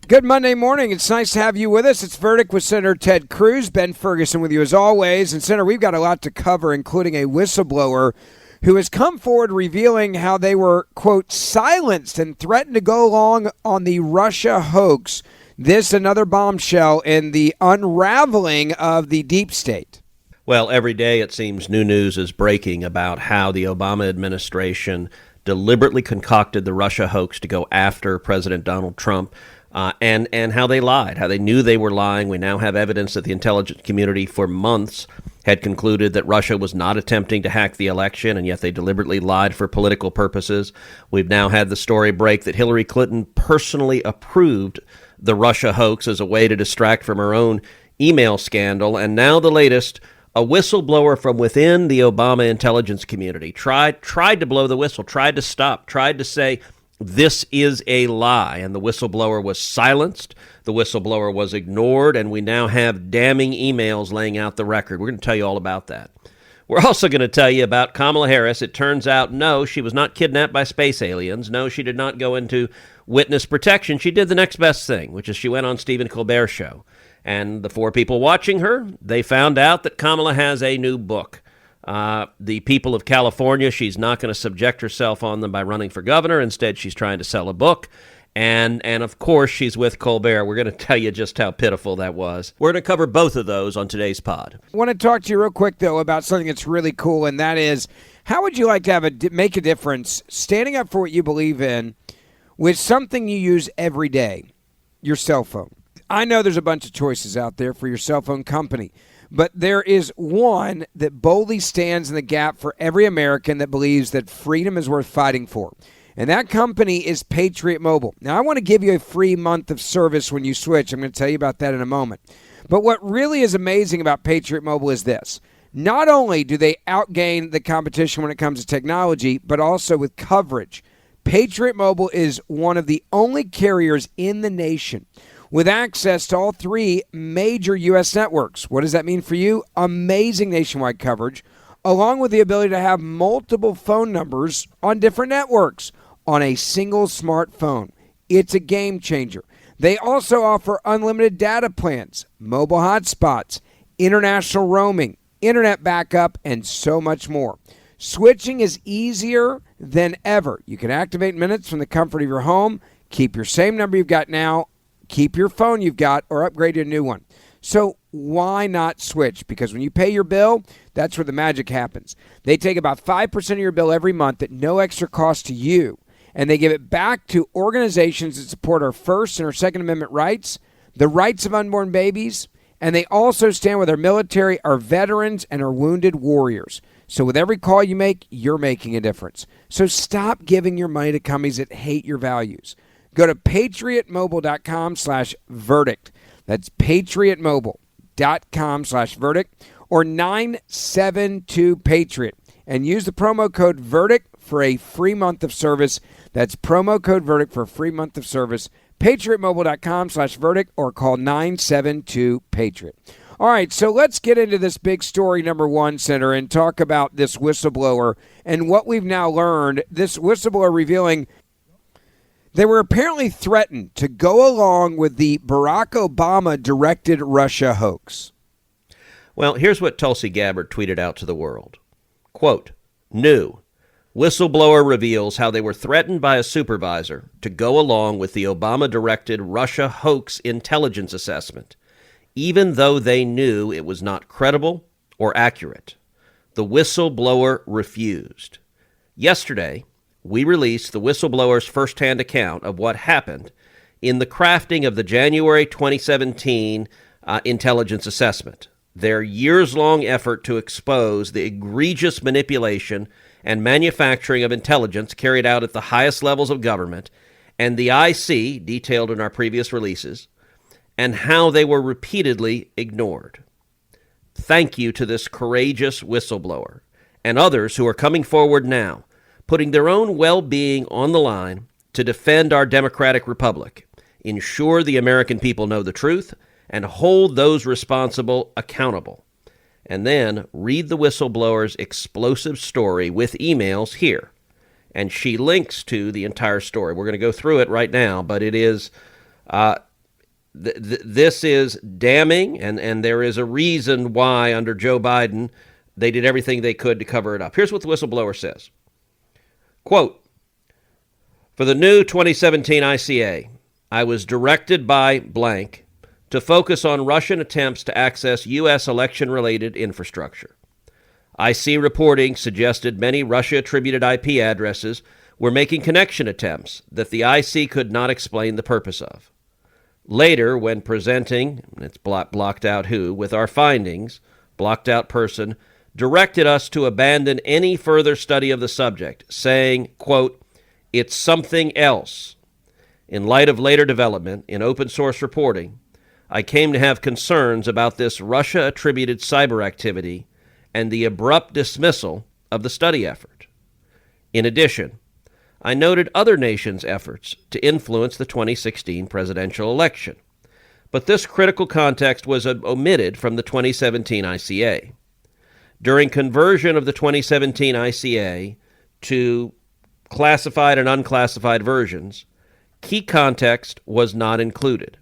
Good Monday morning. It's nice to have you with us. It's Verdict with Senator Ted Cruz. Ben Ferguson with you as always. And Senator, we've got a lot to cover, including a whistleblower who has come forward revealing how they were, quote, silenced and threatened to go along on the Russia hoax. This another bombshell in the unraveling of the deep state. Well, every day it seems new news is breaking about how the Obama administration deliberately concocted the Russia hoax to go after President Donald Trump. And how they lied, how they knew they were lying. We now have evidence that the intelligence community for months had concluded that Russia was not attempting to hack the election, and yet they deliberately lied for political purposes. We've now had the story break that Hillary Clinton personally approved the Russia hoax as a way to distract from her own email scandal. And now the latest, a whistleblower from within the Obama intelligence community tried to blow the whistle, tried to stop, tried to say, this is a lie, and the whistleblower was silenced. The whistleblower was ignored, and we now have damning emails laying out the record. We're going to tell you all about that. We're also going to tell you about Kamala Harris. It turns out, no, she was not kidnapped by space aliens. No, she did not go into witness protection. She did the next best thing, which is she went on Stephen Colbert's show. And the four people watching her, they found out that Kamala has a new book. The people of California, she's not going to subject herself on them by running for governor. Instead, she's trying to sell a book. And of course, she's with Colbert. We're going to tell you just how pitiful that was. We're going to cover both of those on today's pod. I want to talk to you real quick, though, about something that's really cool, and that is, how would you like to have make a difference standing up for what you believe in with something you use every day, your cell phone? I know there's a bunch of choices out there for your cell phone company, but there is one that boldly stands in the gap for every American that believes that freedom is worth fighting for. And that company is Patriot Mobile. Now, I want to give you a free month of service when you switch. I'm going to tell you about that in a moment. But what really is amazing about Patriot Mobile is this. Not only do they outgain the competition when it comes to technology, but also with coverage. Patriot Mobile is one of the only carriers in the nation with access to all three major U.S. networks. What does that mean for you? Amazing nationwide coverage, along with the ability to have multiple phone numbers on different networks on a single smartphone. It's a game changer. They also offer unlimited data plans, mobile hotspots, international roaming, internet backup, and so much more. Switching is easier than ever. You can activate minutes from the comfort of your home, keep your same number you've got now, keep your phone you've got, or upgrade to a new one. So why not switch? Because when you pay your bill, that's where the magic happens. They take about 5% of your bill every month at no extra cost to you, and they give it back to organizations that support our First and our Second Amendment rights, the rights of unborn babies, and they also stand with our military, our veterans, and our wounded warriors. So with every call you make, you're making a difference. So stop giving your money to companies that hate your values. Go to patriotmobile.com/verdict. That's patriotmobile.com/verdict or 972-PATRIOT. And use the promo code VERDICT for a free month of service. That's promo code VERDICT for a free month of service. patriotmobile.com/verdict or call 972-PATRIOT. All right, so let's get into this big story, number one, Senator, and talk about this whistleblower and what we've now learned. This whistleblower revealing they were apparently threatened to go along with the Barack Obama-directed Russia hoax. Well, here's what Tulsi Gabbard tweeted out to the world. Quote, new. Whistleblower reveals how they were threatened by a supervisor to go along with the Obama-directed Russia hoax intelligence assessment, even though they knew it was not credible or accurate. The whistleblower refused. Yesterday, we released the whistleblower's firsthand account of what happened in the crafting of the January 2017 intelligence assessment, their years-long effort to expose the egregious manipulation and manufacturing of intelligence carried out at the highest levels of government, and the IC, detailed in our previous releases, and how they were repeatedly ignored. Thank you to this courageous whistleblower and others who are coming forward now, putting their own well-being on the line to defend our democratic republic, ensure the American people know the truth, and hold those responsible accountable. And then read the whistleblower's explosive story with emails here. And she links to the entire story. We're going to go through it right now, but it is this is damning, and there is a reason why under Joe Biden they did everything they could to cover it up. Here's what the whistleblower says. Quote, for the new 2017 ICA, I was directed by blank to focus on Russian attempts to access U.S. election-related infrastructure. IC reporting suggested many Russia-attributed IP addresses were making connection attempts that the IC could not explain the purpose of. Later, when presenting, it's blocked out who, with our findings, blocked out person, directed us to abandon any further study of the subject, saying, quote, it's something else. In light of later development in open source reporting, I came to have concerns about this Russia-attributed cyber activity and the abrupt dismissal of the study effort. In addition, I noted other nations' efforts to influence the 2016 presidential election, but this critical context was omitted from the 2017 ICA. During conversion of the 2017 ICA to classified and unclassified versions, key context was not included,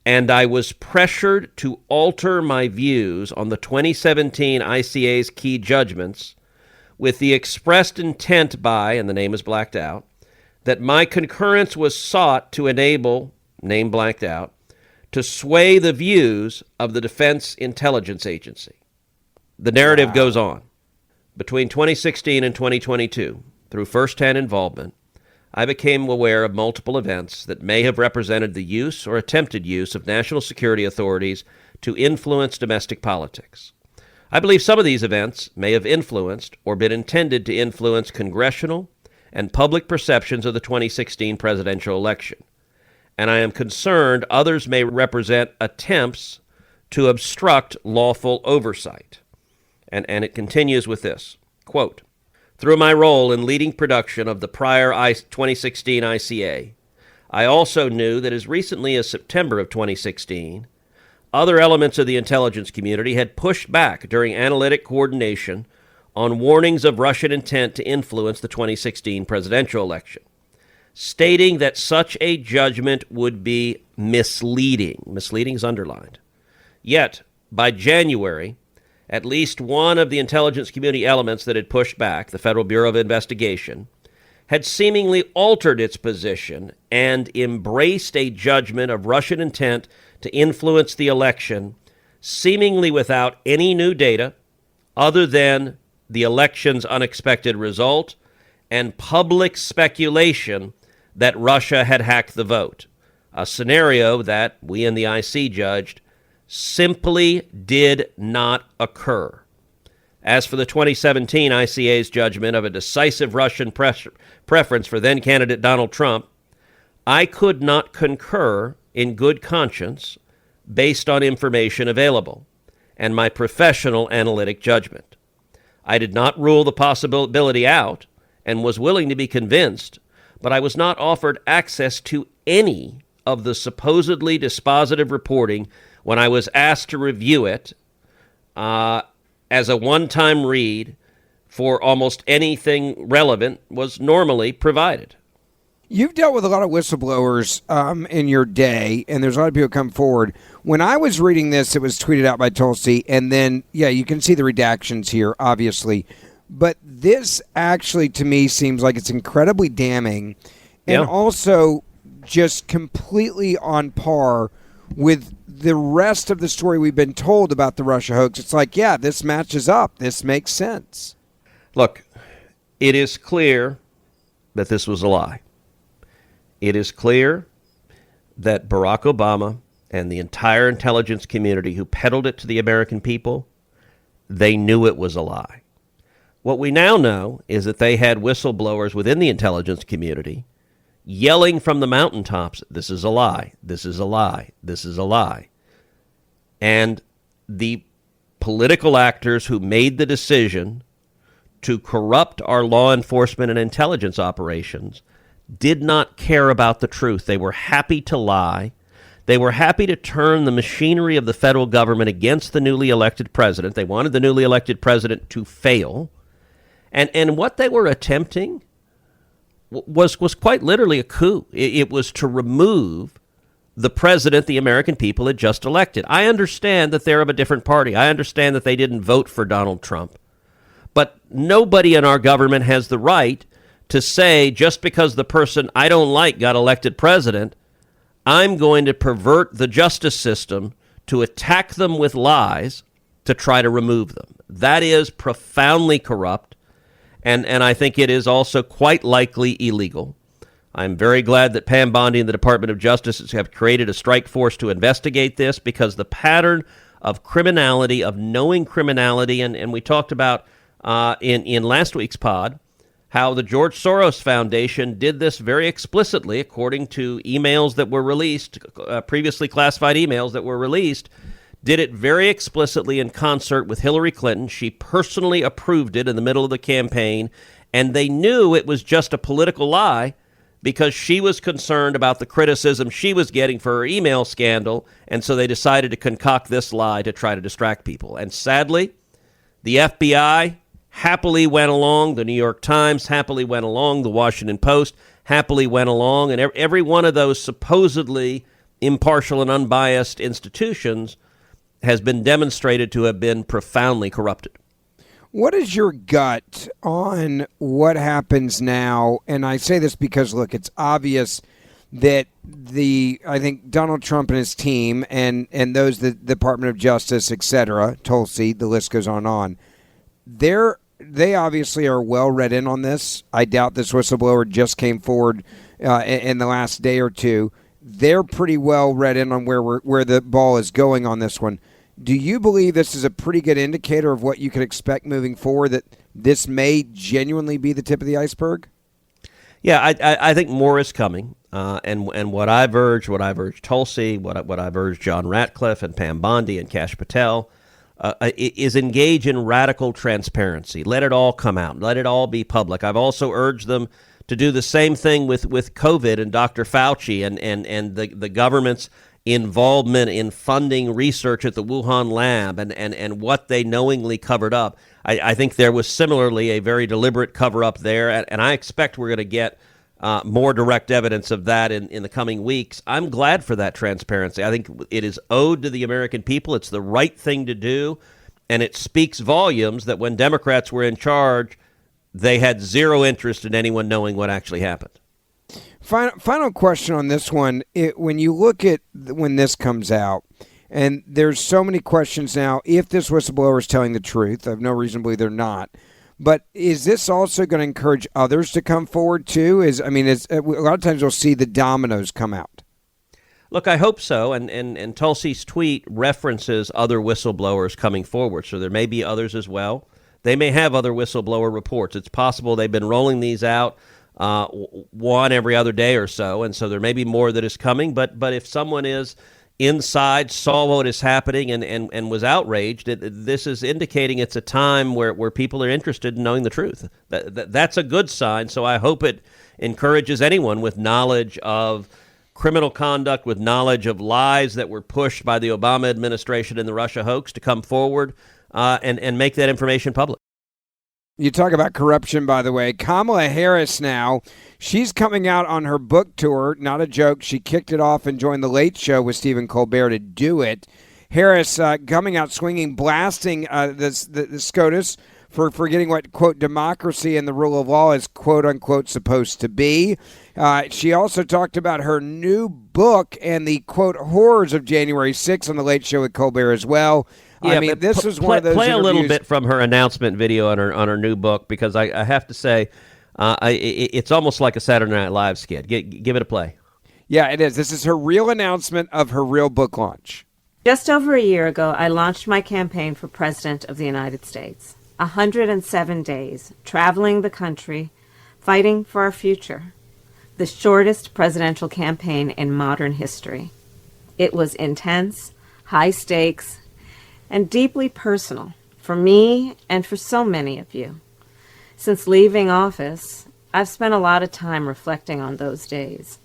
and I was pressured to alter my views on the 2017 ICA's key judgments with the expressed intent by, and the name is blacked out, that my concurrence was sought to enable, name blanked out, to sway the views of the Defense Intelligence Agency. The narrative goes on. Between 2016 and 2022, through first-hand involvement, I became aware of multiple events that may have represented the use or attempted use of national security authorities to influence domestic politics. I believe some of these events may have influenced or been intended to influence congressional and public perceptions of the 2016 presidential election, and I am concerned others may represent attempts to obstruct lawful oversight. And it continues with this, quote, through my role in leading production of the prior 2016 ICA, I also knew that as recently as September of 2016, other elements of the intelligence community had pushed back during analytic coordination on warnings of Russian intent to influence the 2016 presidential election, stating that such a judgment would be misleading. Misleading is underlined. Yet, by January, at least one of the intelligence community elements that had pushed back, the Federal Bureau of Investigation, had seemingly altered its position and embraced a judgment of Russian intent to influence the election, seemingly without any new data other than the election's unexpected result and public speculation that Russia had hacked the vote, a scenario that we in the IC judged simply did not occur. As for the 2017 ICA's judgment of a decisive Russian preference for then-candidate Donald Trump, I could not concur in good conscience based on information available and my professional analytic judgment. I did not rule the possibility out and was willing to be convinced, but I was not offered access to any of the supposedly dispositive reporting when I was asked to review it as a one-time read for almost anything relevant was normally provided. You've dealt with a lot of whistleblowers in your day, and there's a lot of people come forward. When I was reading this, it was tweeted out by Tulsi, and then, yeah, you can see the redactions here, obviously. But this actually, to me, seems like it's incredibly damning and also just completely on par with the rest of the story we've been told about the Russia hoax. It's like, yeah, this matches up. This makes sense. Look, it is clear that this was a lie. It is clear that Barack Obama and the entire intelligence community who peddled it to the American people, they knew it was a lie. What we now know is that they had whistleblowers within the intelligence community yelling from the mountaintops, this is a lie, this is a lie, this is a lie. And the political actors who made the decision to corrupt our law enforcement and intelligence operations did not care about the truth. They were happy to lie. They were happy to turn the machinery of the federal government against the newly elected president. They wanted the newly elected president to fail. And what they were attempting was quite literally a coup. It was to remove the president the American people had just elected. I understand that they're of a different party. I understand that they didn't vote for Donald Trump. But nobody in our government has the right to say, just because the person I don't like got elected president, I'm going to pervert the justice system to attack them with lies to try to remove them. That is profoundly corrupt, and I think it is also quite likely illegal. I'm very glad that Pam Bondi and the Department of Justice have created a strike force to investigate this, because the pattern of criminality, of knowing criminality, and we talked about in last week's pod how the George Soros Foundation did this very explicitly, according to emails that were released, previously classified emails that were released, did it very explicitly in concert with Hillary Clinton. She personally approved it in the middle of the campaign, and they knew it was just a political lie because she was concerned about the criticism she was getting for her email scandal, and so they decided to concoct this lie to try to distract people. And sadly, the FBI happily went along, the New York Times happily went along, the Washington Post happily went along, and every one of those supposedly impartial and unbiased institutions has been demonstrated to have been profoundly corrupted. What is your gut on what happens now? And I say this because, look, it's obvious that I think Donald Trump and his team and those, the Department of Justice, et cetera, Tulsi, the list goes on, they obviously are well read in on this. I doubt this whistleblower just came forward in the last day or two. They're pretty well read in on where the ball is going on this one. Do you believe this is a pretty good indicator of what you can expect moving forward, that this may genuinely be the tip of the iceberg? Yeah, I think more is coming. And what I've urged Tulsi, what I've urged John Ratcliffe and Pam Bondi and Kash Patel, is engage in radical transparency. Let it all come out. Let it all be public. I've also urged them to do the same thing with COVID and Dr. Fauci and the government's involvement in funding research at the Wuhan lab and what they knowingly covered up. I think there was similarly a very deliberate cover-up there, and I expect we're going to get more direct evidence of that in the coming weeks. I'm glad for that transparency. I think it is owed to the American people. It's the right thing to do, and it speaks volumes that when Democrats were in charge, they had zero interest in anyone knowing what actually happened. Final question on this one. When you look at when this comes out, and there's so many questions now, if this whistleblower is telling the truth, I have no reason to believe they're not. But is this also going to encourage others to come forward too? A lot of times we'll see the dominoes come out. Look, I hope so. And Tulsi's tweet references other whistleblowers coming forward, so there may be others as well. They may have other whistleblower reports. It's possible they've been rolling these out one every other day or so, and so there may be more that is coming. But if someone is inside, saw what is happening, and was outraged, this is indicating it's a time where people are interested in knowing the truth. That's a good sign, so I hope it encourages anyone with knowledge of criminal conduct, with knowledge of lies that were pushed by the Obama administration in the Russia hoax, to come forward and make that information public. You talk about corruption, by the way. Kamala Harris now, she's coming out on her book tour. Not a joke. She kicked it off and joined The Late Show with Stephen Colbert to do it. Harris coming out swinging, blasting the SCOTUS for forgetting what, quote, democracy and the rule of law is, quote, unquote, supposed to be. She also talked about her new book and the, quote, horrors of January 6th on The Late Show with Colbert as well. Yeah, I mean, this is one of those play interviews. A little bit from her announcement video on her new book, because I have to say, it's almost like a Saturday Night Live skit. Give it a play. Yeah, it is. This is her real announcement of her real book launch. Just over a year ago, I launched my campaign for President of the United States. 107 days, traveling the country, fighting for our future. The shortest presidential campaign in modern history. It was intense, high stakes, and deeply personal for me and for so many of you. Since leaving office, I've spent a lot of time reflecting on those days,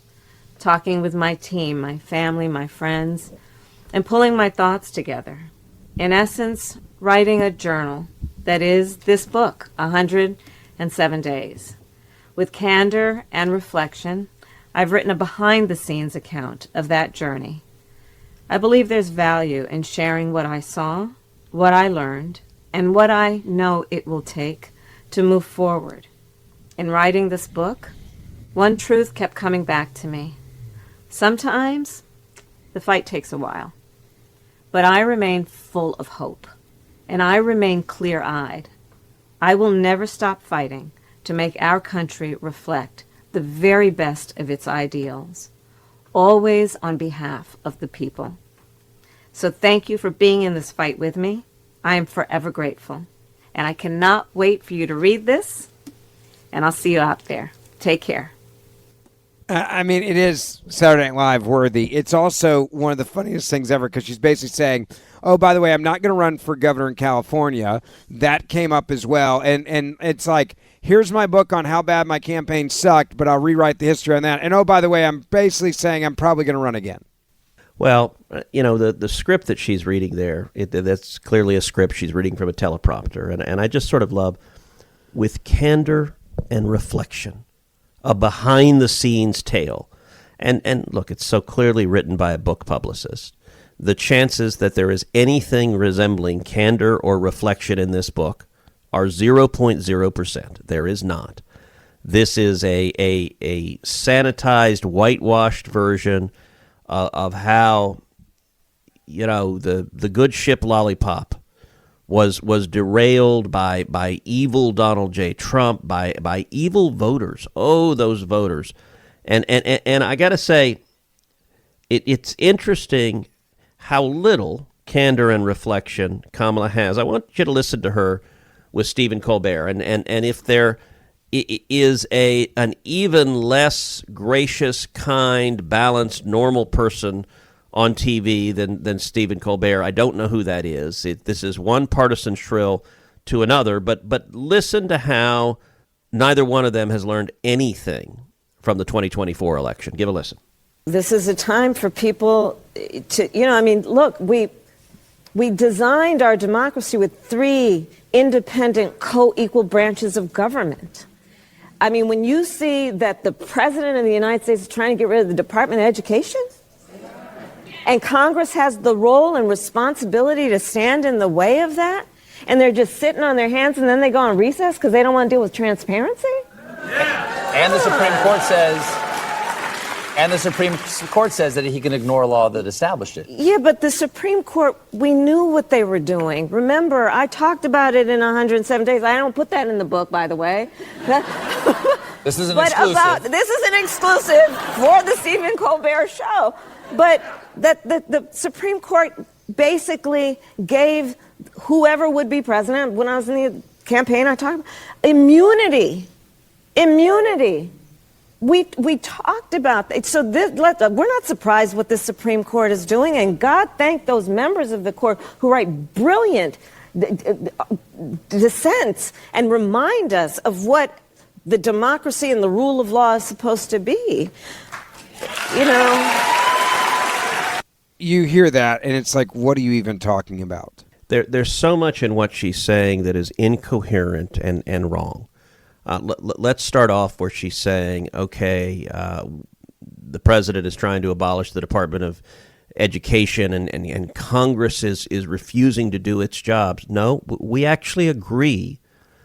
talking with my team, my family, my friends, and pulling my thoughts together. In essence, writing a journal that is this book, 107 Days. With candor and reflection, I've written a behind-the-scenes account of that journey. I believe there's value in sharing what I saw, what I learned, and what I know it will take to move forward. In writing this book, one truth kept coming back to me. Sometimes the fight takes a while, but I remain full of hope, and I remain clear-eyed. I will never stop fighting to make our country reflect the very best of its ideals, always on behalf of the people. So thank you for being in this fight with me. I am forever grateful, and I cannot wait for you to read this, and I'll see you out there. Take care. I mean, it is Saturday Night Live worthy. It's also one of the funniest things ever because she's basically saying, oh, by the way, I'm not going to run for governor in California. That came up as well. And it's like, here's my book on how bad my campaign sucked, but I'll rewrite the history on that. And oh, by the way, I'm basically saying I'm probably going to run again. Well, the script that she's reading there, that's clearly a script she's reading from a teleprompter. And I just sort of love, with candor and reflection, a behind-the-scenes tale. And look, it's so clearly written by a book publicist. The chances that there is anything resembling candor or reflection in this book are 0.0%. There is not. This is a sanitized, whitewashed version of how, the good ship Lollipop was derailed by evil Donald J. Trump, by evil voters. Oh, those voters. And I got to say, it's interesting how little candor and reflection Kamala has. I want you to listen to her with Stephen Colbert. And if there is an even less gracious, kind, balanced, normal person on TV than Stephen Colbert, I don't know who that is. This is one partisan shrill to another, but listen to how neither one of them has learned anything from the 2024 election. Give a listen. This is a time for people to, look, we designed our democracy with three independent, co-equal branches of government. I mean, when you see that the president of the United States is trying to get rid of the Department of Education, and Congress has the role and responsibility to stand in the way of that, and they're just sitting on their hands and then they go on recess because they don't want to deal with transparency? Yeah. And the Supreme Court says that he can ignore a law that established it. Yeah, but the Supreme Court, we knew what they were doing. Remember, I talked about it in 107 Days. I don't put that in the book, by the way. This is an exclusive. This is an exclusive for the Stephen Colbert Show. But the Supreme Court basically gave whoever would be president, when I was in the campaign, I talked about immunity. We talked about that. So we're not surprised what the Supreme Court is doing, and God thank those members of the court who write brilliant dissents and remind us of what the democracy and the rule of law is supposed to be. You hear that, and it's like, what are you even talking about? There's so much in what she's saying that is incoherent and wrong. Let's start off where she's saying, okay, the president is trying to abolish the Department of Education and Congress is refusing to do its jobs. No, we actually agree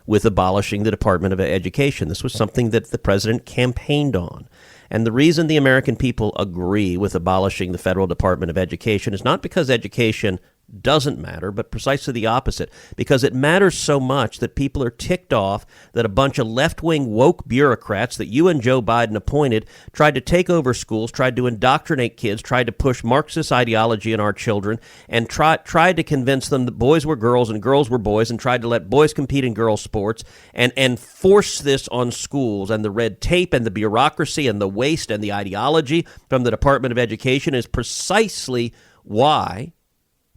with abolishing the Department of Education. This was something that the president campaigned on. And the reason the American people agree with abolishing the Federal Department of Education is not because education doesn't matter, but precisely the opposite, because it matters so much that people are ticked off that a bunch of left-wing woke bureaucrats that you and Joe Biden appointed tried to take over schools, tried to indoctrinate kids, tried to push Marxist ideology in our children, and tried to convince them that boys were girls and girls were boys, and tried to let boys compete in girls' sports, and force this on schools. And the red tape and the bureaucracy and the waste and the ideology from the Department of Education is precisely why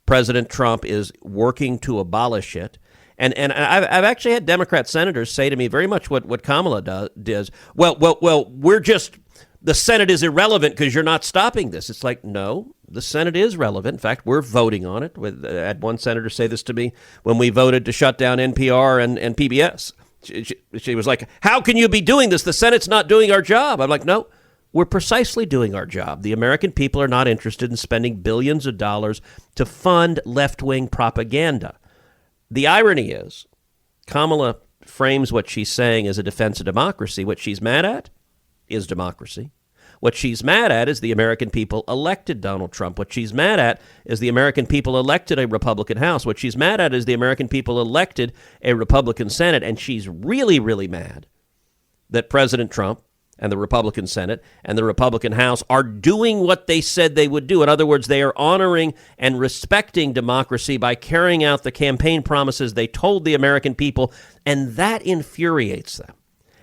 President Trump is working to abolish it. And I've actually had Democrat senators say to me very much what Kamala does. Well, the Senate is irrelevant because you're not stopping this. It's like, no, the Senate is relevant. In fact, we're voting on it. I had one senator say this to me when we voted to shut down NPR and PBS. She was like, how can you be doing this? The Senate's not doing our job. I'm like, no, we're precisely doing our job. The American people are not interested in spending billions of dollars to fund left-wing propaganda. The irony is, Kamala frames what she's saying as a defense of democracy. What she's mad at is democracy. What she's mad at is the American people elected Donald Trump. What she's mad at is the American people elected a Republican House. What she's mad at is the American people elected a Republican Senate. And she's really, really mad that President Trump and the Republican Senate and the Republican House are doing what they said they would do. In other words, they are honoring and respecting democracy by carrying out the campaign promises they told the American people, and that infuriates them.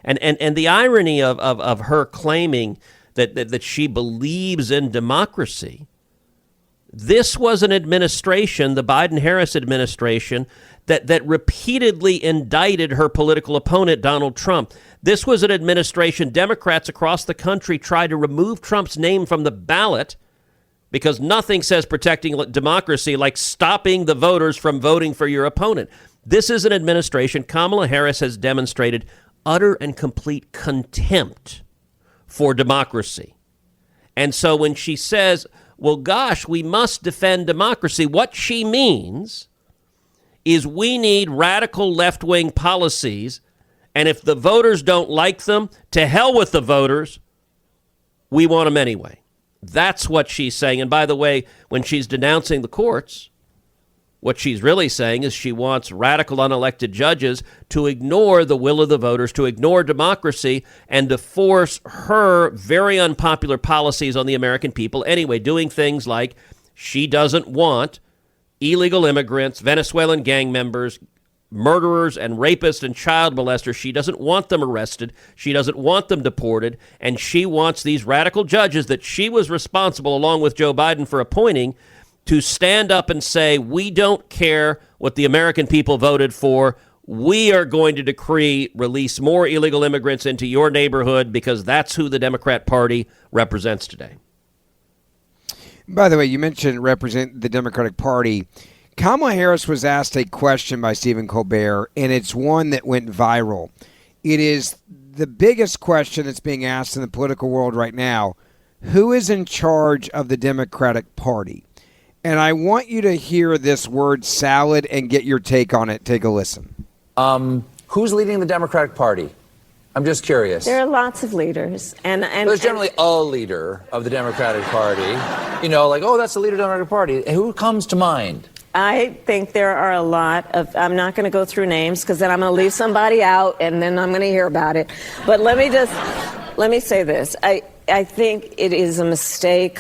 And the irony of her claiming that she believes in democracy. This was an administration, the Biden-Harris administration, that repeatedly indicted her political opponent, Donald Trump. This was an administration, Democrats across the country tried to remove Trump's name from the ballot because nothing says protecting democracy like stopping the voters from voting for your opponent. This is an administration, Kamala Harris has demonstrated utter and complete contempt for democracy. And so when she says, well, gosh, we must defend democracy, what she means is we need radical left-wing policies, and if the voters don't like them, to hell with the voters, we want them anyway. That's what she's saying. And by the way, when she's denouncing the courts, what she's really saying is she wants radical unelected judges to ignore the will of the voters, to ignore democracy, and to force her very unpopular policies on the American people anyway, doing things like she doesn't want illegal immigrants, Venezuelan gang members, murderers and rapists and child molesters. She doesn't want them arrested. She doesn't want them deported. And she wants these radical judges that she was responsible, along with Joe Biden, for appointing, to stand up and say, we don't care what the American people voted for. We are going to release more illegal immigrants into your neighborhood because that's who the Democrat Party represents today. By the way, you mentioned represent the Democratic Party. Kamala Harris was asked a question by Stephen Colbert, and it's one that went viral. It is the biggest question that's being asked in the political world right now. Who is in charge of the Democratic Party? And I want you to hear this word salad and get your take on it. Take a listen. Who's leading the Democratic Party? I'm just curious. There are lots of leaders. And there's generally a leader of the Democratic Party. You know, like, oh, that's the leader of the Democratic Party. And who comes to mind? I think there are a lot of, I'm not going to go through names because then I'm going to leave somebody out and then I'm going to hear about it. But let me say this. I think it is a mistake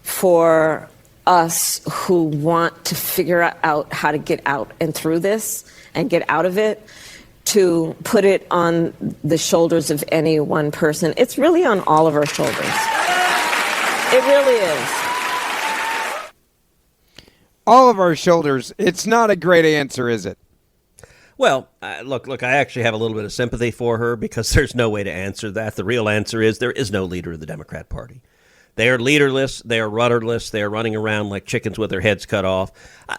for us who want to figure out how to get out and through this and get out of it, to put it on the shoulders of any one person. It's really on all of our shoulders. It really is. All of our shoulders. It's not a great answer, is it? Well, look, I actually have a little bit of sympathy for her because there's no way to answer that. The real answer is there is no leader of the Democrat Party. They are leaderless. They are rudderless. They are running around like chickens with their heads cut off.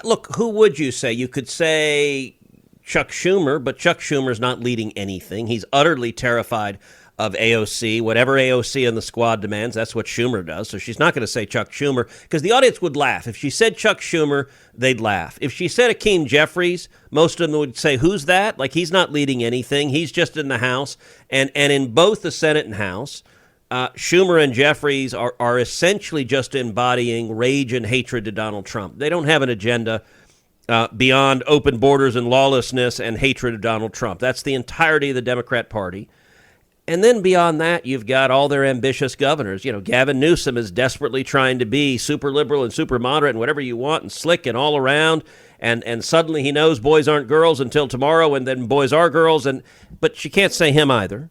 Look, who would you say? You could say Chuck Schumer, but Chuck Schumer's not leading anything. He's utterly terrified of AOC. Whatever AOC and the squad demands, that's what Schumer does. So she's not going to say Chuck Schumer because the audience would laugh. If she said Chuck Schumer, they'd laugh. If she said Hakeem Jeffries, most of them would say, who's that? Like, he's not leading anything. He's just in the House. And in both the Senate and House, Schumer and Jeffries are essentially just embodying rage and hatred to Donald Trump. They don't have an agenda beyond open borders and lawlessness and hatred of Donald Trump. That's the entirety of the Democrat Party. And then beyond that, you've got all their ambitious governors. You know, Gavin Newsom is desperately trying to be super liberal and super moderate and whatever you want and slick and all around. And suddenly he knows boys aren't girls until tomorrow, and then boys are girls. But she can't say him either.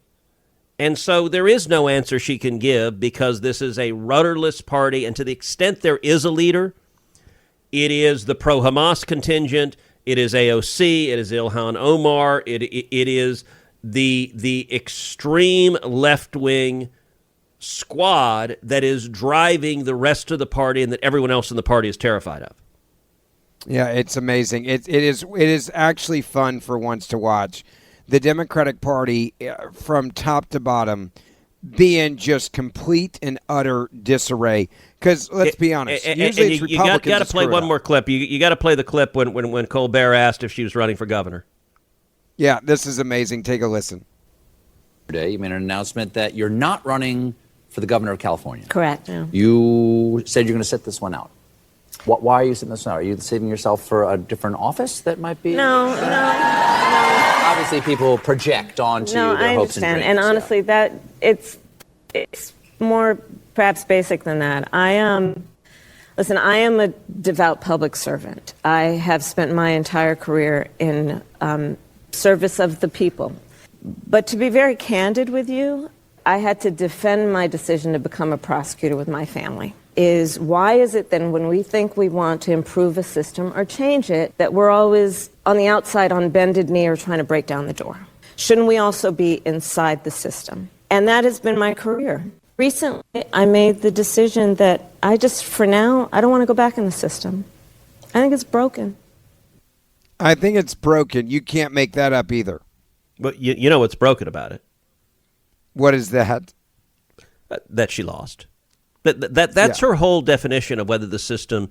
And so there is no answer she can give because this is a rudderless party. And to the extent there is a leader, it is the pro-Hamas contingent. It is AOC. It is Ilhan Omar. It is the extreme left-wing squad that is driving the rest of the party and that everyone else in the party is terrified of. Yeah, it's amazing. It is actually fun for once to watch. The Democratic Party, from top to bottom, be in just complete and utter disarray. Because let's be honest, usually it's Republicans. You got to play one more clip. You got to play the clip when Colbert asked if she was running for governor. Yeah, this is amazing. Take a listen. Today, you made an announcement that you're not running for the governor of California. Correct. Yeah. You said you're going to sit this one out. Why are you sitting this one out? Are you saving yourself for a different office that might be? No. Obviously, people project onto No, you their I hopes and understand. dreams. And honestly, that it's more perhaps basic than that. Listen, I am a devout public servant. I have spent my entire career in service of the people. But to be very candid with you, I had to defend my decision to become a prosecutor with my family. Why is it then when we think we want to improve a system or change it, that we're always on the outside on bended knee or trying to break down the door? Shouldn't we also be inside the system? And that has been my career. Recently, I made the decision that for now, I don't want to go back in the system. I think it's broken. I think it's broken. You can't make that up either. But you know what's broken about it? What is that? That she lost. That's her whole definition of whether the system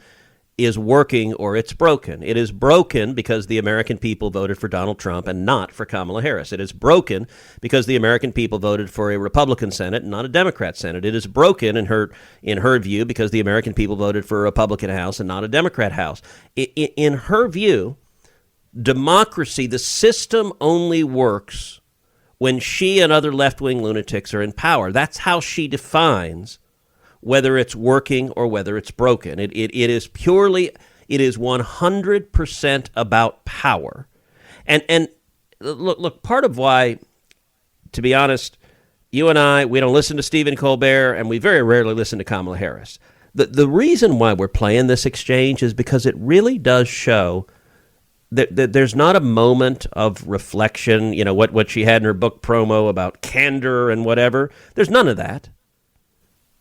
is working or it's broken. It is broken because the American people voted for Donald Trump and not for Kamala Harris. It is broken because the American people voted for a Republican Senate and not a Democrat Senate. It is broken in her view because the American people voted for a Republican House and not a Democrat House. In her view, democracy, the system only works when she and other left-wing lunatics are in power. That's how she defines whether it's working or whether it's broken. It is 100% about power. And look, part of why, to be honest, you and I, we don't listen to Stephen Colbert, and we very rarely listen to Kamala Harris. The reason why we're playing this exchange is because it really does show that there's not a moment of reflection, what she had in her book promo about candor and whatever. There's none of that.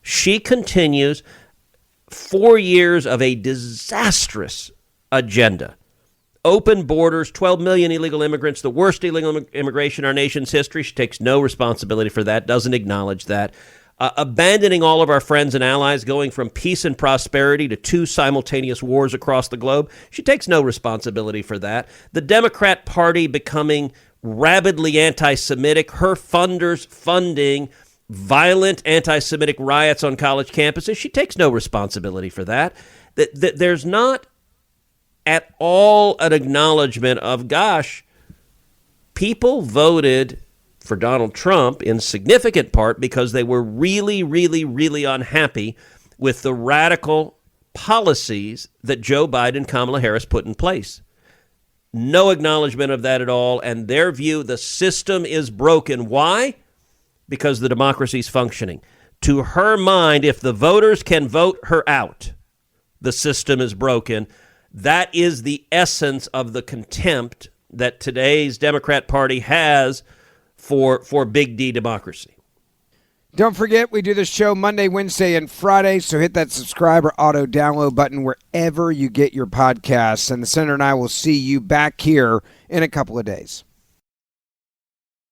She continues 4 years of a disastrous agenda. Open borders, 12 million illegal immigrants, the worst illegal immigration in our nation's history. She takes no responsibility for that, doesn't acknowledge that. Abandoning all of our friends and allies, going from peace and prosperity to 2 simultaneous wars across the globe. She takes no responsibility for that. The Democrat Party becoming rabidly anti-Semitic, her funders funding violent anti-Semitic riots on college campuses. She takes no responsibility for that. There's not at all an acknowledgement of, gosh, people voted for Donald Trump in significant part because they were really, really, really unhappy with the radical policies that Joe Biden and Kamala Harris put in place. No acknowledgement of that at all. And their view, the system is broken. Why? Because the democracy is functioning. To her mind, if the voters can vote her out, the system is broken. That is the essence of the contempt that today's Democrat Party has for big D democracy. Don't forget, we do the show Monday, Wednesday, and Friday, so hit that subscribe or auto-download button wherever you get your podcasts, and the Senator and I will see you back here in a couple of days.